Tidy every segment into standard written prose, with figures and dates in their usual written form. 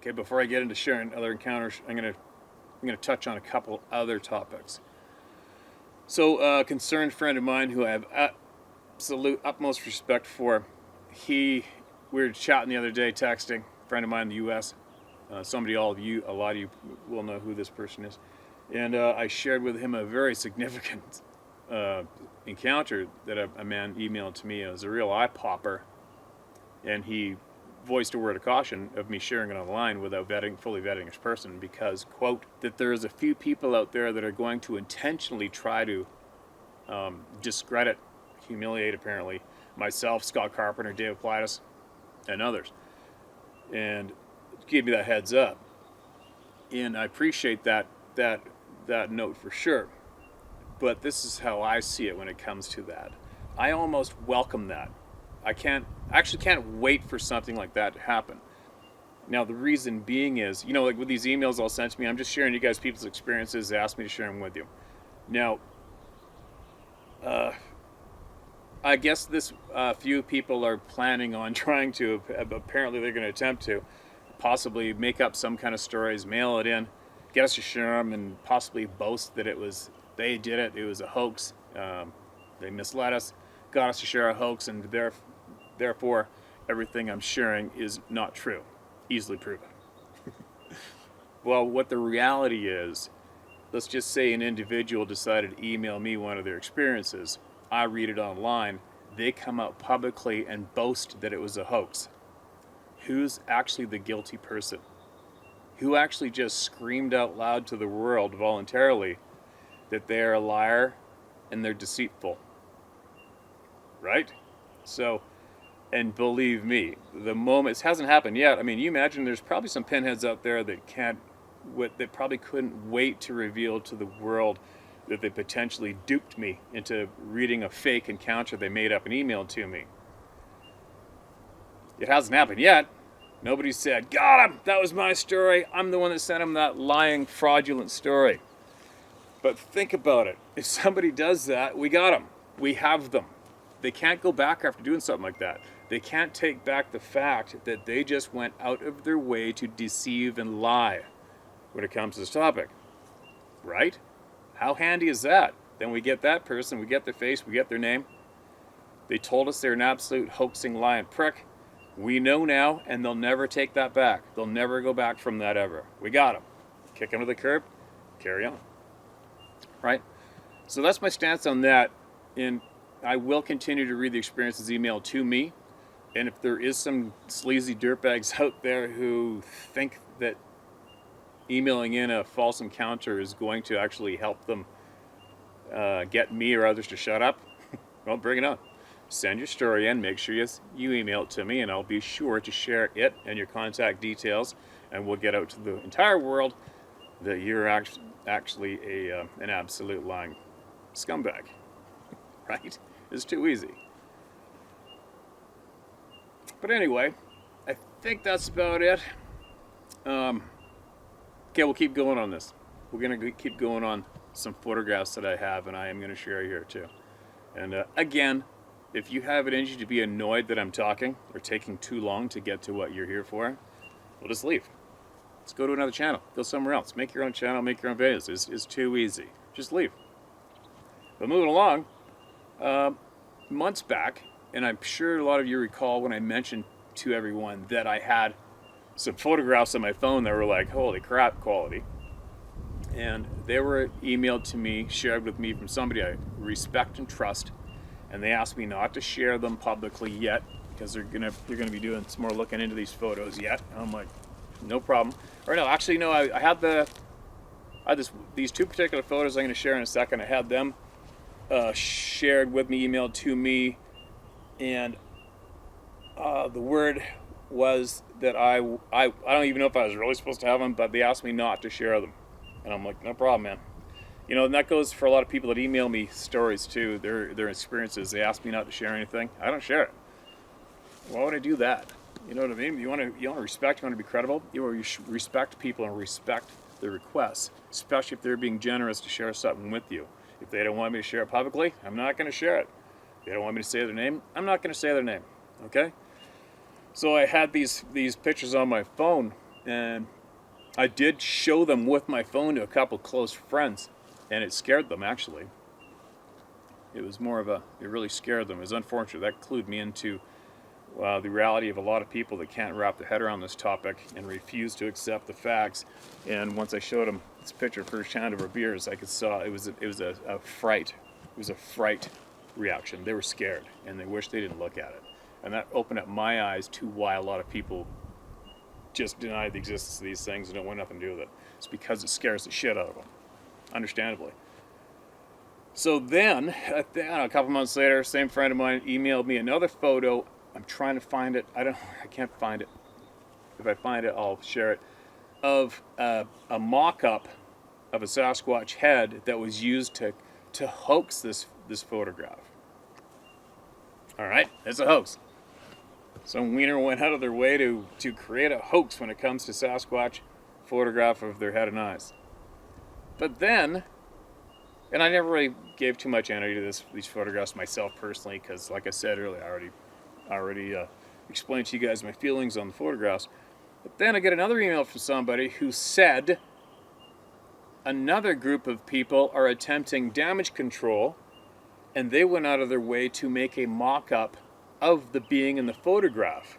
Okay, before I get into sharing other encounters, I'm gonna touch on a couple other topics. So, a concerned friend of mine who I have absolute utmost respect for, we were chatting the other day, texting. A friend of mine in the U.S. A lot of you will know who this person is, and I shared with him a very significant encounter that a man emailed to me. It was a real eye popper, and he voiced a word of caution of me sharing it online without fully vetting his person, because, quote, that there's a few people out there that are going to intentionally try to discredit, humiliate, apparently, myself, Scott Carpenter, David Plaitis, and others, and gave me that heads up. And I appreciate that note for sure. But this is how I see it when it comes to that. I almost welcome that. I can't wait for something like that to happen. Now, the reason being is, like with these emails all sent to me, I'm just sharing you guys people's experiences. They asked me to share them with you. Now, I guess this few people are planning on trying to, apparently they're going to attempt to, possibly make up some kind of stories, mail it in, get us to share them, and possibly boast that they did it, it was a hoax, they misled us, got us to share a hoax, and therefore everything I'm sharing is not true. Easily proven. Well, what the reality is, let's just say an individual decided to email me one of their experiences. I read it online. They come out publicly and boast that it was a hoax. Who's actually the guilty person? Who actually just screamed out loud to the world voluntarily that they're a liar and they're deceitful? Right? So, and believe me, the moment, it hasn't happened yet. I mean, you imagine there's probably some pinheads out there that probably couldn't wait to reveal to the world that they potentially duped me into reading a fake encounter they made up and emailed to me. It hasn't happened yet. Nobody said, got him, that was my story, I'm the one that sent him that lying, fraudulent story. But think about it. If somebody does that, we got them. We have them. They can't go back after doing something like that. They can't take back the fact that they just went out of their way to deceive and lie when it comes to this topic. Right? How handy is that? Then we get that person, we get their face, we get their name. They told us they're an absolute hoaxing, lying prick. We know now, and they'll never take that back. They'll never go back from that ever. We got them. Kick them to the curb, carry on. Right? So that's my stance on that. And I will continue to read the experiences emailed to me. And if there is some sleazy dirtbags out there who think that emailing in a false encounter is going to actually help them get me or others to shut up, well, bring it on. Send your story in, make sure you email it to me, and I'll be sure to share it and your contact details, and we'll get out to the entire world that you're actually an absolute lying scumbag. Right? It's too easy. But anyway, I think that's about it. Okay, we'll keep going on this. We're going to keep going on some photographs that I have, and I am going to share here too. And again, if you have it in you to be annoyed that I'm talking or taking too long to get to what you're here for, well, just leave. Let's go to another channel. Go somewhere else. Make your own channel, make your own videos. It's too easy. Just leave. But moving along, months back, and I'm sure a lot of you recall when I mentioned to everyone that I had some photographs on my phone that were like, holy crap quality. And they were emailed to me, shared with me from somebody I respect and trust, and they asked me not to share them publicly yet because they're gonna be doing some more looking into these photos yet. And I'm like, no problem. Or no, actually no, I had these two particular photos I'm going to share in a second. I had them shared with me, emailed to me, and the word was that I don't even know if I was really supposed to have them, but they asked me not to share them. And I'm like, no problem, man. And that goes for a lot of people that email me stories too, their experiences. They ask me not to share anything. I don't share it. Why would I do that? You know what I mean? You want to respect, you want to be credible. You want to respect people and respect their requests, especially if they're being generous to share something with you. If they don't want me to share it publicly, I'm not going to share it. If they don't want me to say their name, I'm not going to say their name. Okay? So I had these pictures on my phone And I did show them with my phone to a couple close friends, and it scared them, actually. It was more of it really scared them. It was unfortunate. That clued me into the reality of a lot of people that can't wrap their head around this topic and refuse to accept the facts. And once I showed them this picture firsthand of our beers, I could saw it was a fright. It was a fright reaction. They were scared, and they wished they didn't look at it. And that opened up my eyes to why a lot of people just deny the existence of these things and don't want nothing to do with it. It's because it scares the shit out of them, understandably. So then, I don't know, a couple months later, same friend of mine emailed me another photo. I'm trying to find it. I can't find it. If I find it, I'll share it. Of a mock-up of a Sasquatch head that was used to hoax this photograph. All right, it's a hoax. Some wiener went out of their way to create a hoax when it comes to Sasquatch photograph of their head and eyes. But then, and I never really gave too much energy to these photographs myself personally, because like I said earlier, I already explained to you guys my feelings on the photographs. But then I get another email from somebody who said another group of people are attempting damage control, and they went out of their way to make a mock-up of the being in the photograph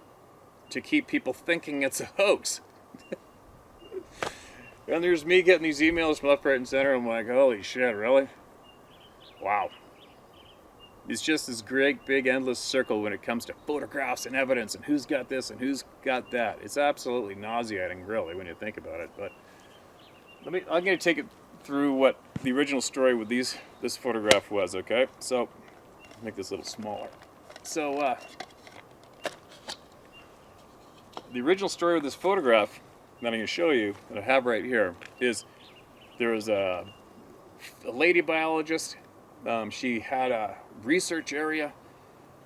to keep people thinking it's a hoax. And there's me getting these emails from left, right, and center. I'm like, holy shit, really? Wow. It's just this great, big, endless circle when it comes to photographs and evidence and who's got this and who's got that. It's absolutely nauseating, really, when you think about it. But I'm going to take it through what the original story with this photograph was, okay? So, make this a little smaller. So, the original story with this photograph that I'm going to show you, that I have right here, is there was a lady biologist. She had a research area,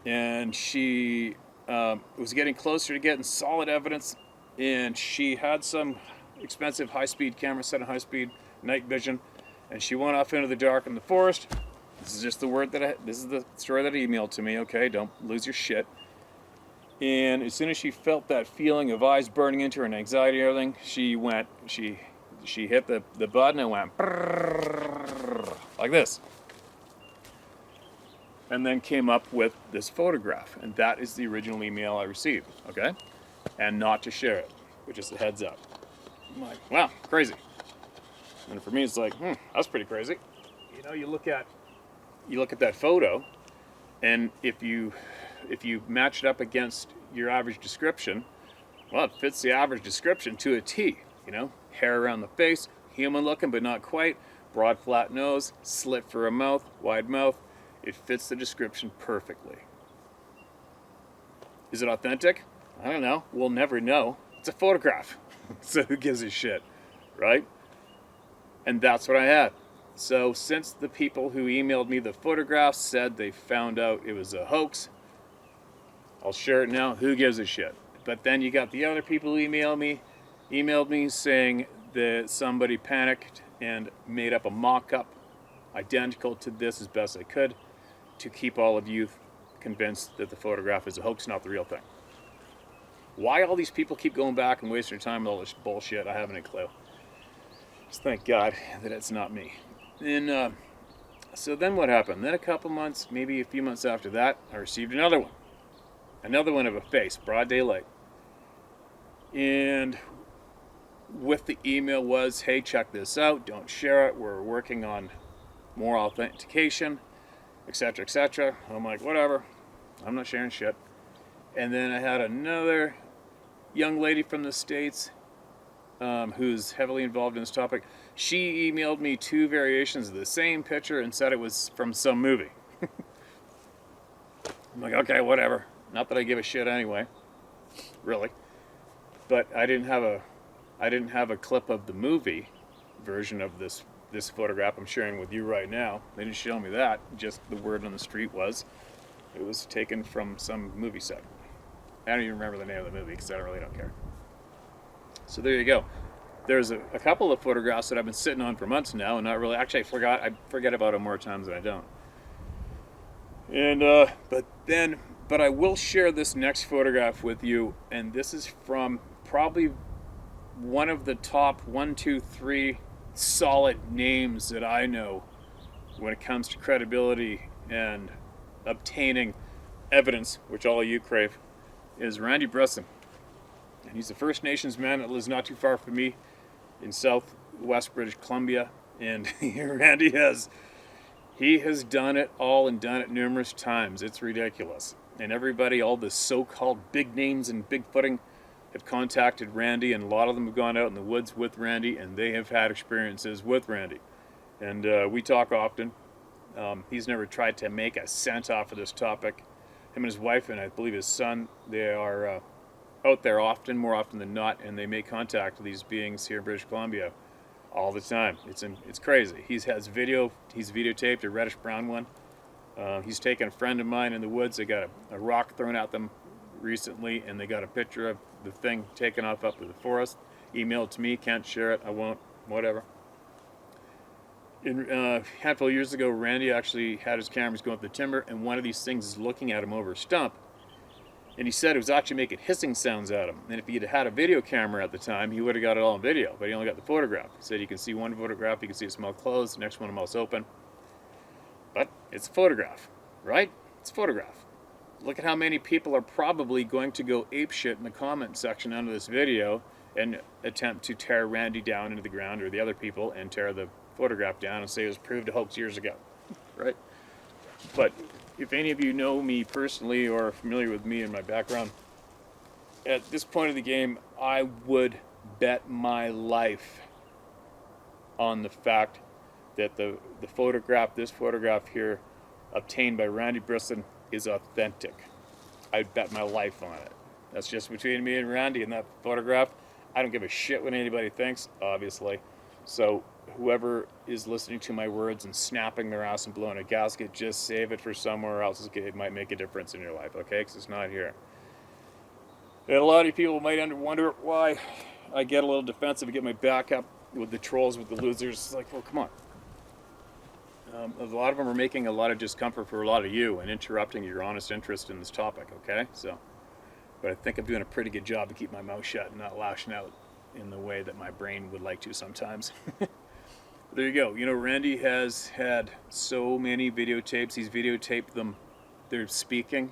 and she was getting closer to getting solid evidence, and she had some expensive high-speed camera set on high-speed night vision, and she went off into the dark in the forest. This is just this is the story that he emailed to me, okay? Don't lose your shit. And as soon as she felt that feeling of eyes burning into her and anxiety and everything, she hit the button and went like this. And then came up with this photograph. And that is the original email I received, okay? And not to share it, but just a heads up. I'm like, wow, crazy. And for me, it's like, that's pretty crazy. You know, you look at that photo, and if you match it up against your average description, well, it fits the average description to a T. You know, hair around the face, human looking but not quite, broad flat nose, slit for a mouth, wide mouth. It fits the description perfectly. Is it authentic? I don't know. We'll never know. It's a photograph. So who gives a shit, right? And that's what I had. So since the people who emailed me the photographs said they found out it was a hoax, I'll share it now. Who gives a shit? But then you got the other people who emailed me saying that somebody panicked and made up a mock-up identical to this as best I could to keep all of you convinced that the photograph is a hoax, not the real thing. Why all these people keep going back and wasting their time with all this bullshit, I haven't a clue. Just thank God that it's not me. And so then what happened? Then a couple months, maybe a few months after that, I received another one. Another one of a face, broad daylight. And with the email was, hey, check this out, don't share it, we're working on more authentication, etc., etc. I'm like, whatever, I'm not sharing shit. And then I had another young lady from the States who's heavily involved in this topic. She emailed me 2 variations of the same picture and said it was from some movie. I'm like, okay, whatever. Not that I give a shit anyway, really. But I didn't have a clip of the movie version of this photograph I'm sharing with you right now. They didn't show me that. Just the word on the street was it was taken from some movie set. I don't even remember the name of the movie because I really don't care. So there you go. There's a couple of photographs that I've been sitting on for months now and not really. Actually, I forget about them more times than I don't. And but I will share this next photograph with you, and this is from probably one of the top 1, 2, 3 solid names that I know when it comes to credibility and obtaining evidence, which all of you crave, is Randy Brisson. And he's a First Nations man that lives not too far from me in southwest British Columbia. And Randy has done it all and done it numerous times. It's ridiculous. And everybody, all the so-called big names and bigfooting, have contacted Randy, and a lot of them have gone out in the woods with Randy, and they have had experiences with Randy. And we talk often. He's never tried to make a cent off of this topic. Him and his wife, and I believe his son, they are out there often, more often than not, and they make contact with these beings here in British Columbia all the time. It's crazy. He's videotaped a reddish brown one. He's taken a friend of mine in the woods. They got a rock thrown at them recently, and they got a picture of the thing taken off up in the forest. Emailed to me. Can't share it. I won't. Whatever. A handful of years ago, Randy actually had his cameras going up the timber, and one of these things is looking at him over a stump. And he said it was actually making hissing sounds at him. And if he'd had a video camera at the time, he would have got it all on video, but he only got the photograph. He said you can see one photograph, you can see its mouth closed, the next one, the mouth's open. But it's a photograph, right? It's a photograph. Look at how many people are probably going to go apeshit in the comment section under this video and attempt to tear Randy down into the ground, or the other people, and tear the photograph down and say it was proved a hoax years ago, right? But if any of you know me personally or are familiar with me and my background, at this point of the game, I would bet my life on the fact that this photograph here, obtained by Randy Brisson, is authentic. I'd bet my life on it. That's just between me and Randy in that photograph. I don't give a shit what anybody thinks, obviously. So whoever is listening to my words and snapping their ass and blowing a gasket, just save it for somewhere else. It might make a difference in your life, okay? Because it's not here. And a lot of people might wonder why I get a little defensive and get my back up with the trolls, with the losers. It's like, well, come on. A lot of them are making a lot of discomfort for a lot of you and interrupting your honest interest in this topic, okay? But I think I'm doing a pretty good job to keep my mouth shut and not lashing out in the way that my brain would like to sometimes. There you go. You know, Randy has had so many videotapes. He's videotaped them. They're speaking.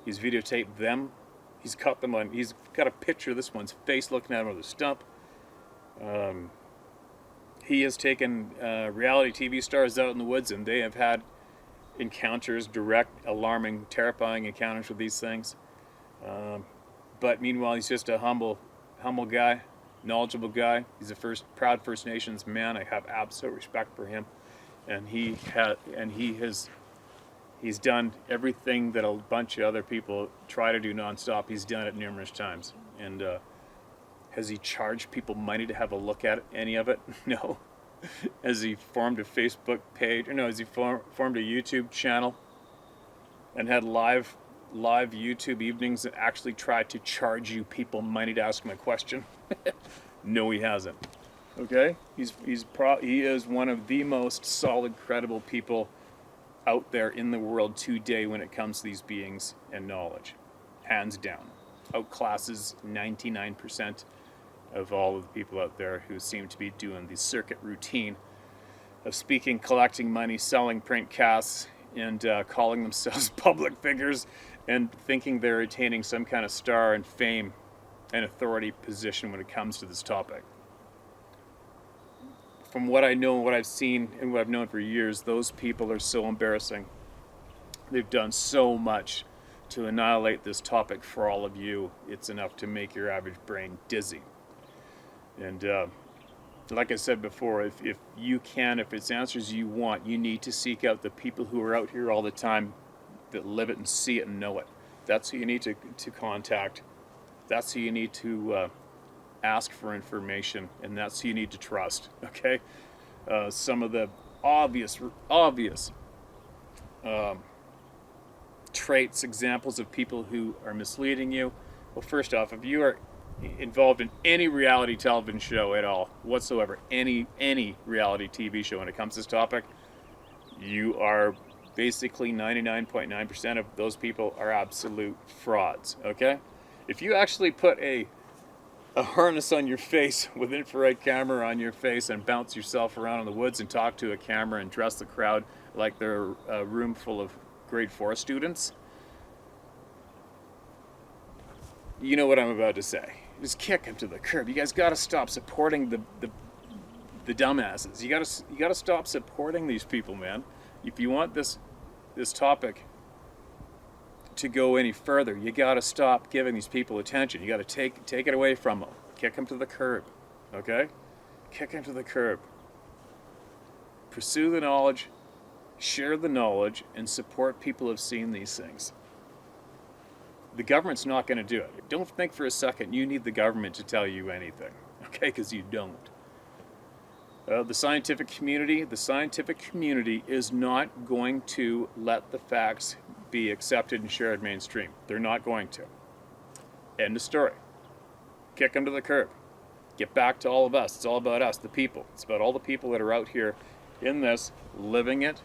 He's videotaped them. He's cut them on. He's got a picture of this one's face looking at him with a stump. He has taken reality TV stars out in the woods, and they have had encounters, direct, alarming, terrifying encounters with these things. But meanwhile, he's just a humble guy, knowledgeable guy. He's a proud First Nations man. I have absolute respect for him, and he's done everything that a bunch of other people try to do nonstop. He's done it numerous times. And has he charged people money to have a look at any of it? No. Has he formed a Facebook page? Or no, has he formed a YouTube channel and had live YouTube evenings that actually tried to charge you people money to ask him a question? No, he hasn't. Okay? He is one of the most solid, credible people out there in the world today when it comes to these beings and knowledge. Hands down. Outclasses 99% of all of the people out there who seem to be doing the circuit routine of speaking, collecting money, selling print casts, and calling themselves public figures and thinking they're attaining some kind of star and fame and authority position when it comes to this topic. From what I know and what I've seen and what I've known for years, those people are so embarrassing. They've done so much to annihilate this topic for all of you. It's enough to make your average brain dizzy. And like I said before, if it's answers you want, you need to seek out the people who are out here all the time that live it and see it and know it. That's who you need to contact. That's who you need to ask for information, and that's who you need to trust, okay? Some of the obvious traits, examples of people who are misleading you. Well, first off, if you are involved in any reality television show at all whatsoever, any reality TV show when it comes to this topic, you are basically 99.9% of those people are absolute frauds, okay? If you actually put a a harness on your face with infrared camera on your face and bounce yourself around in the woods and talk to a camera and dress the crowd like they're a room full of grade 4 students. You know what I'm about to say. Just kick them to the curb. You guys got to stop supporting the dumbasses. You gotta stop supporting these people, man. If you want this topic to go any further, you gotta stop giving these people attention. You gotta take it away from them. Kick them to the curb, okay? Kick them to the curb. Pursue the knowledge, share the knowledge, and support people who have seen these things. The government's not going to do it. Don't think for a second you need the government to tell you anything, okay? Because you don't. The scientific community is not going to let the facts be accepted and shared mainstream. They're not going to. End of story. Kick them to the curb. Get back to all of us. It's all about us, the people. It's about all the people that are out here in this, living it,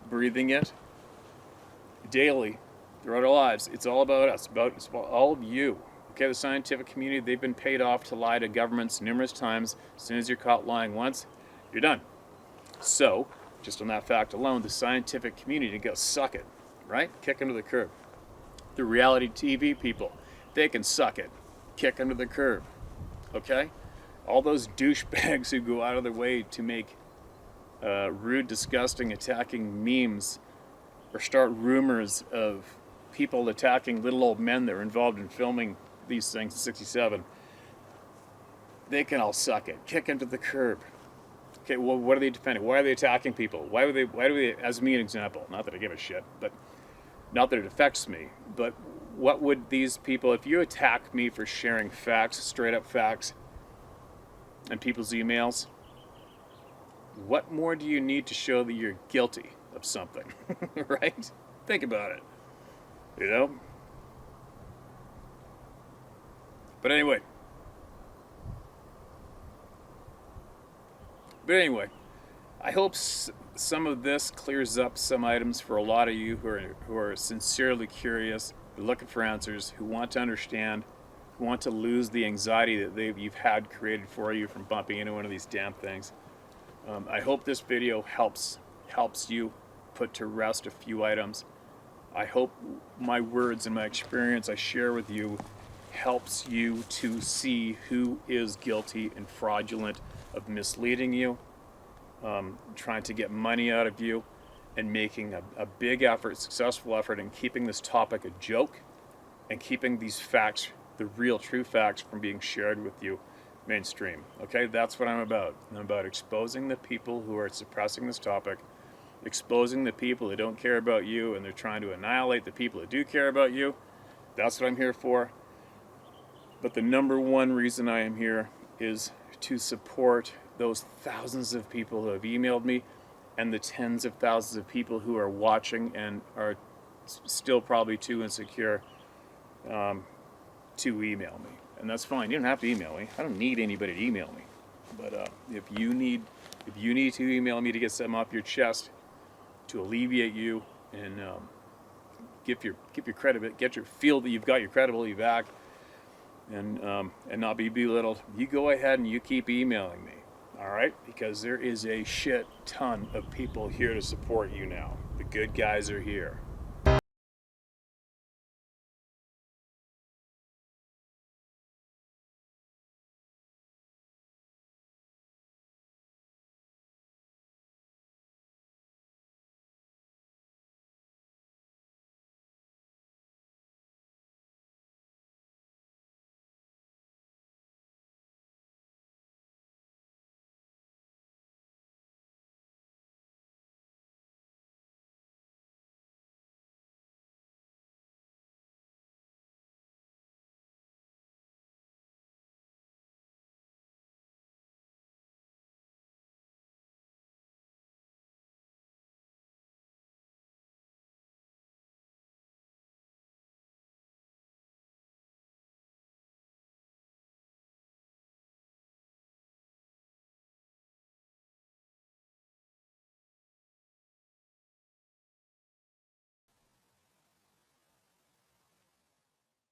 breathing it, daily, throughout our lives. It's all about us. It's about all of you. Okay, the scientific community, they've been paid off to lie to governments numerous times. As soon as you're caught lying once, you're done. So, just on that fact alone, the scientific community can go suck it, right? Kick them to the curb. The reality TV people, they can suck it. Kick them to the curb, okay? All those douchebags who go out of their way to make rude, disgusting, attacking memes or start rumors of people attacking little old men that were involved in filming these things in 67, they can all suck it. Kick them to the curb. Okay, well, what are they defending? Why are they attacking people? Why do they, as me an example, not that I give a shit, but not that it affects me, but what would these people, if you attack me for sharing facts, straight up facts, and people's emails, what more do you need to show that you're guilty of something, right? Think about it, you know? But anyway, I hope some of this clears up some items for a lot of you who are sincerely curious, who are looking for answers, who want to understand, who want to lose the anxiety that you've had created for you from bumping into one of these damn things. I hope this video helps you put to rest a few items. I hope my words and my experience I share with you helps you to see who is guilty and fraudulent of misleading you, trying to get money out of you, and making a big effort, successful effort in keeping this topic a joke and keeping these facts, the real true facts, from being shared with you mainstream. Okay, that's what I'm about. I'm about exposing the people who are suppressing this topic, exposing the people that don't care about you, and they're trying to annihilate the people that do care about you. That's what I'm here for. But the number one reason I am here is to support those thousands of people who have emailed me and the tens of thousands of people who are watching and are still probably too insecure to email me. And that's fine. You don't have to email me. I don't need anybody to email me. But if you need to email me to get something off your chest, to alleviate you and get your credibility, feel that you've got your credibility back, and not be belittled, you go ahead and you keep emailing me, all right? Because there is a shit ton of people here to support you now. The good guys are here.